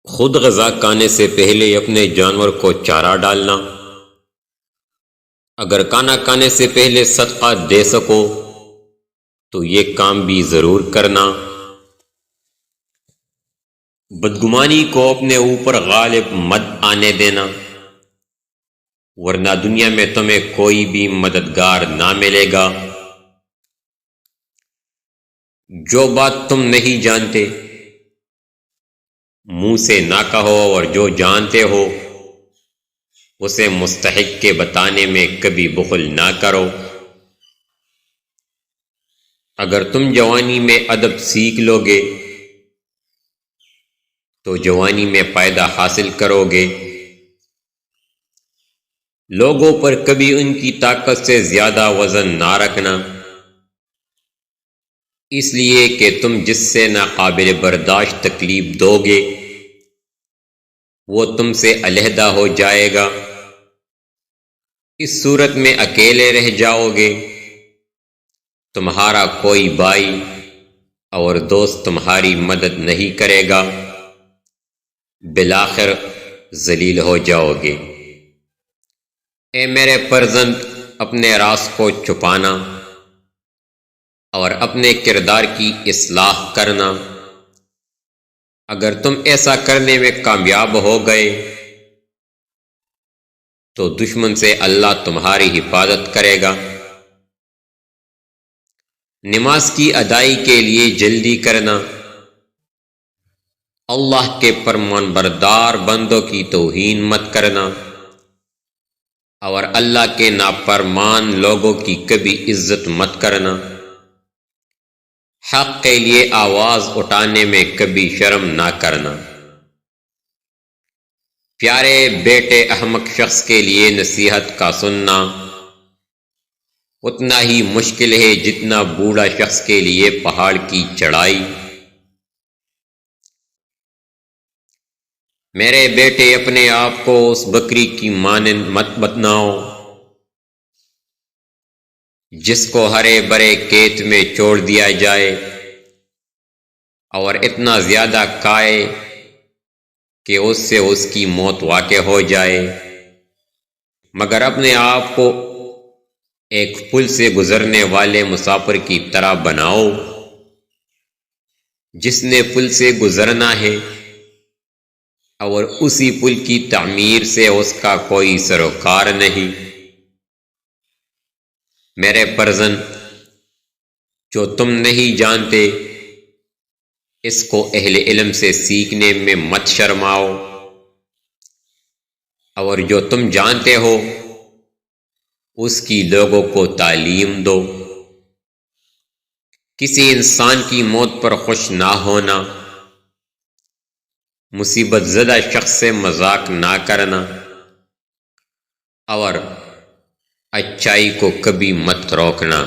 خود غذا کھانے سے پہلے اپنے جانور کو چارہ ڈالنا، اگر کھانا کھانے سے پہلے صدقہ دے سکو تو یہ کام بھی ضرور کرنا۔ بدگمانی کو اپنے اوپر غالب مت آنے دینا، ورنہ دنیا میں تمہیں کوئی بھی مددگار نہ ملے گا۔ جو بات تم نہیں جانتے منہ سے نہ کہو، اور جو جانتے ہو اسے مستحق کے بتانے میں کبھی بخل نہ کرو۔ اگر تم جوانی میں ادب سیکھ لو گے تو جوانی میں فائدہ حاصل کرو گے۔ لوگوں پر کبھی ان کی طاقت سے زیادہ وزن نہ رکھنا، اس لیے کہ تم جس سے ناقابل برداشت تکلیف دو گے وہ تم سے علیحدہ ہو جائے گا۔ اس صورت میں اکیلے رہ جاؤ گے، تمہارا کوئی بھائی اور دوست تمہاری مدد نہیں کرے گا، بالآخر ذلیل ہو جاؤ گے۔ اے میرے فرزند، اپنے راز کو چھپانا اور اپنے کردار کی اصلاح کرنا۔ اگر تم ایسا کرنے میں کامیاب ہو گئے تو دشمن سے اللہ تمہاری حفاظت کرے گا۔ نماز کی ادائیگی کے لیے جلدی کرنا، اللہ کے فرمان بردار بندوں کی توہین مت کرنا، اور اللہ کے نافرمان لوگوں کی کبھی عزت مت کرنا۔ حق کے لیے آواز اٹھانے میں کبھی شرم نہ کرنا۔ پیارے بیٹے احمق شخص کے لیے نصیحت کا سننا اتنا ہی مشکل ہے جتنا بوڑھا شخص کے لیے پہاڑ کی چڑھائی۔ میرے بیٹے، اپنے آپ کو اس بکری کی مانند مت بناؤ جس کو ہرے بھرے کھیت میں چھوڑ دیا جائے اور اتنا زیادہ کھائے کہ اس سے اس کی موت واقع ہو جائے، مگر اپنے آپ کو ایک پل سے گزرنے والے مسافر کی طرح بناؤ جس نے پل سے گزرنا ہے اور اسی پل کی تعمیر سے اس کا کوئی سروکار نہیں۔ میرے فرزند، جو تم نہیں جانتے اس کو اہل علم سے سیکھنے میں مت شرماؤ، اور جو تم جانتے ہو اس کی لوگوں کو تعلیم دو۔ کسی انسان کی موت پر خوش نہ ہونا، مصیبت زدہ شخص سے مذاق نہ کرنا، اور اچائی کو کبھی مت روکنا۔